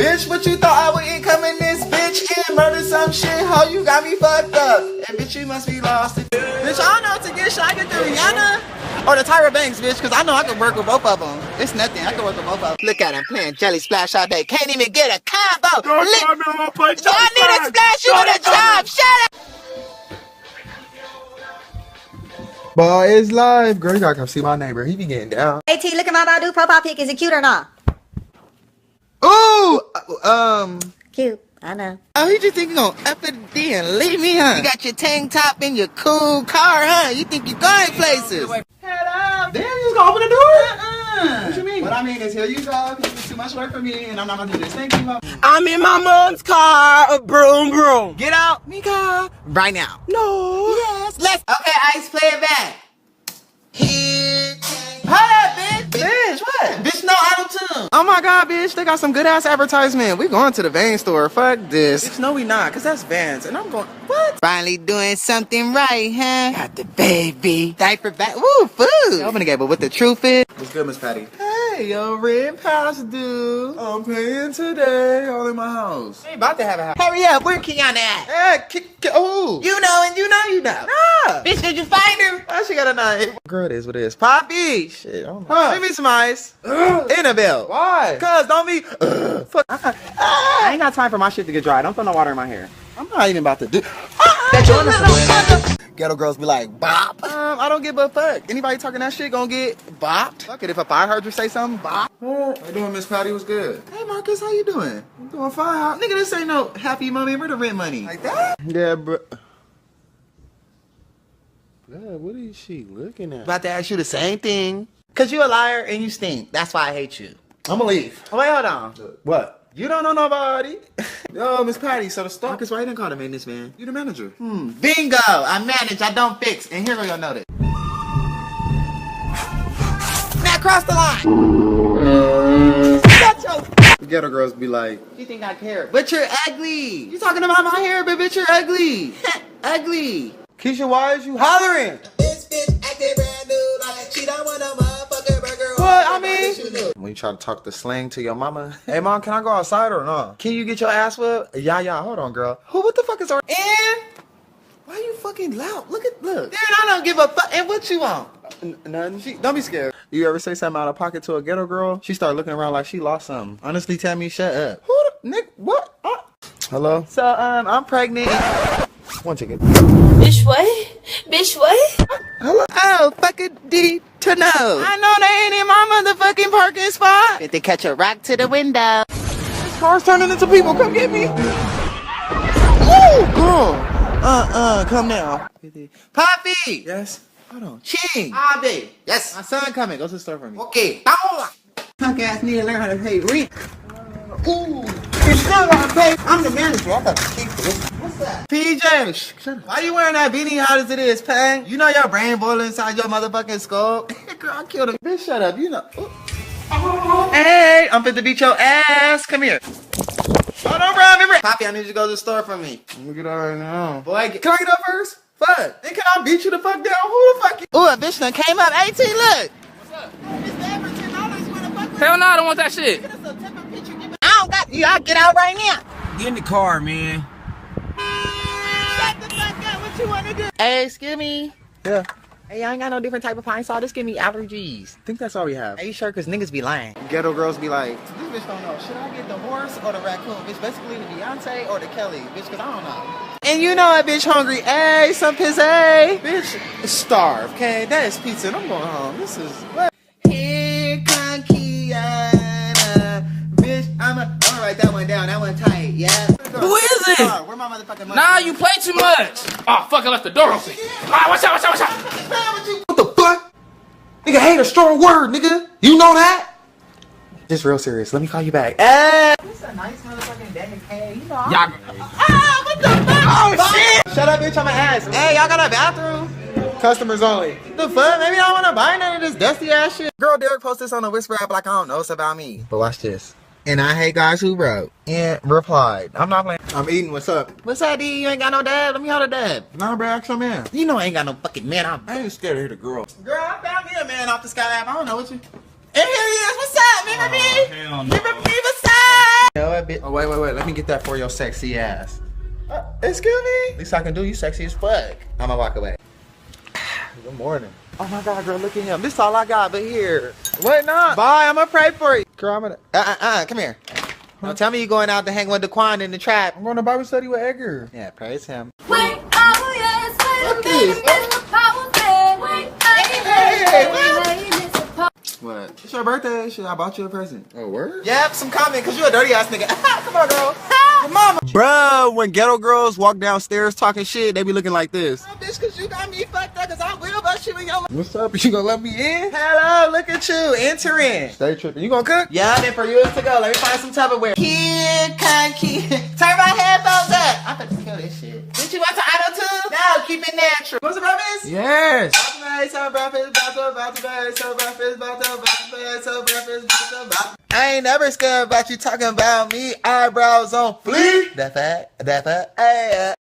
Bitch, what you thought I would come in this bitch and murder some shit? How you got me fucked up? And bitch, you must be lost. Bitch, I don't know what to get. Should I get the Rihanna or the Tyra Banks, bitch? Because I know I can work with both of them. It's nothing. I can work with both of them. Look at him playing Jelly Splash all day. Can't even get a combo. I need to splash you with a job. Shut up. Boy, it's live. Girl, you gotta come see my neighbor. He be getting down. Hey T, look at my Badu profile pic. Is it cute or not? Ooh, Cute. I know. Oh, you just think you gonna up it and leave me, huh? You got your tank top in your cool car, huh? You think you going places? Hello. Damn, you just gonna open the door? What you mean? What I mean is, here you go. It's too much work for me, and I'm not gonna do this. Thank you. I'm in my mom's car. Broom, broom. Get out, Mika. Right now. No. Yes. Let's. Okay, Ice, play it back. Here. Hold up, bitch. Bitch, what? Bitch, no auto-tune. Oh my god, bitch, they got some good ass advertisement. We going to the Vans store. Fuck this. Bitch, no, we not, cause that's Vans, and I'm going. What? Finally doing something right, huh? Got the baby diaper back. Woo, food. I'm gonna get, but what the truth is. What's good, Miss Patty? Hey, yo, red pass dude. I'm paying today, all in my house. Ain't about to have a house. Hurry up, where Kiana at? Hey, oh. You know, and you know, you know. Nah. Bitch, did you find her? Oh, she got a knife. Girl, it is what it is. Poppy. Shit, I don't know. Huh. Give me some ice. Annabelle. Why? Cause don't be. Fuck. I ain't got time for my shit to get dry. Don't throw no water in my hair. I'm not even about to do. Ghetto girls be like, bop. I don't give a fuck. Anybody talking that shit gonna get bopped. Fuck it, if a fire hydrant say something, bop. How you doing, Miss Patty? What's good? Hey, Marcus, how you doing? I'm doing fine. Nigga, this ain't no happy mommy. Where the rent money? Like that? Yeah, bro. God, what is she looking at? About to ask you the same thing. Cause you a liar and you stink. That's why I hate you. I'ma leave. Oh, wait, hold on. What? You don't know nobody. Yo, Miss Patty, so the store. Marcus, why you didn't call the maintenance man? You the manager. Bingo! I manage, I don't fix. And here we go, know that. Now cross the line! Shut your... The ghetto girls be like, you think I care? But you're ugly! You talking about my hair, but bitch, you're ugly! Ugly! Kiesha, why is you hollering? This bitch acting brand new, like she don't want a motherfucking burger. What? I mean... When you try to talk the slang to your mama, hey mom, can I go outside or no? Can you get your ass whipped? Yeah, hold on, girl. What the fuck is our... And... Why you fucking loud? Look. Then I don't give a fuck. And what you want? Nothing. Don't be scared. You ever say something out of pocket to a ghetto girl? She start looking around like she lost something. Honestly, tell me, shut up. Who the... Nick, what? Hello? So, I'm pregnant. One ticket. Bitch, what? Bitch, what? Hello? Oh, fucking D to know. I know they ain't in my motherfucking parking spot. If they catch a rock to the window. This car's turning into people. Come get me. Woo, girl. Come now. Poppy. Yes? Hold on. Ching. Abby. Yes. My son coming. Go to the store for me. Okay. Punk ass need to learn how to pay rent. Ooh. You still gotta pay. I'm the manager. I got to keep this. What's that? PJ. Why you wearing that beanie hot as it is, Pang? You know your brain boiling inside your motherfucking skull? Girl, I killed him. Bitch, shut up. You know. Hey, I'm fit to beat your ass. Come here. Hold on, bro. Remember. Poppy, I need you to go to the store for me. Look at that right now. Boy, can I get up first? Fuck. Then can I beat you the fuck down? Who the fuck you? Ooh, a bitch done came up. 18, look. What's up? Hell no, I don't want that shit. I don't got you. I'll get out right now. Get in the car, man. Shut the fuck up. What you want to do? Hey, excuse me. Yeah. Hey, I ain't got no different type of pine saw. Just give me allergies. I think that's all we have. Are you sure? Cause niggas be lying. Ghetto girls be like, this bitch don't know. Should I get the horse or the raccoon? Bitch, basically the Beyonce or the Kelly. Bitch, cause I don't know. And you know a bitch hungry. Hey, some pizza. Bitch, starve. Okay, that is pizza. And I'm going home. This is what? Here come Kiana. Bitch, I'ma write that one down. That one tight. Yeah. Who is it? Where my motherfucking money? Nah, you play too much. Oh, fuck, I left the door open. Ah, watch out. What the fuck? Nigga, hate a strong word, nigga. You know that? Just real serious. Let me call you back. Hey! This a nice motherfucking day, okay? You know. Y'all. Ah, what the fuck? Oh, shit! Shut up, bitch, I'ma ask. Hey, y'all got a bathroom? Customers only. The fuck? Maybe I don't wanna buy none of this dusty ass shit. Girl, Derek posted this on the Whisper app like I don't know it's about me. But watch this. And I hate guys who wrote and replied. I'm not playing. I'm eating. What's up? What's up, D? You ain't got no dad? Let me hold a dad. Nah, bro, ask some man. You know I ain't got no fucking man. I ain't scared to hit a girl. Girl, I found me a man off the Sky app. I don't know what you. And here he is. What's up? Remember me? Hell no. Remember me? What's up? You know what, bitch? Oh, wait. Let me get that for your sexy ass. Excuse me? Least I can do, you sexy as fuck. I'ma walk away. Good morning. Oh my God, girl, look at him. This is all I got, but here. What not? Bye, I'ma pray for you. Girl, I'm gonna... come here. Don't tell me you're going out to hang with Daquan in the trap. I'm going to Bible study with Edgar. Yeah, praise him. Wait, oh yes, wait a minute, Mr. Power Wait, What? It's your birthday. Shit, I bought you a present. Oh, word? Yep, some comment, because you a dirty ass nigga. Come on, girl. Your mama. Bro, when ghetto girls walk downstairs talking shit, they be looking like this. Oh, bitch, because you got me fucked up, because I will bust you in your... What's up? You gonna let me in? Hello, look at you. Enter in. Stay tripping. You gonna cook? Yeah, then for you it's to go. Let me find some Tupperware. Kid. Turn my headphones up. I'm about to kill this shit. Did you want to auto-tune? No, keep it natural. What's the breakfast? Yes. I ain't never scared about you talking about me. Eyebrows on fleek. That fat, hey.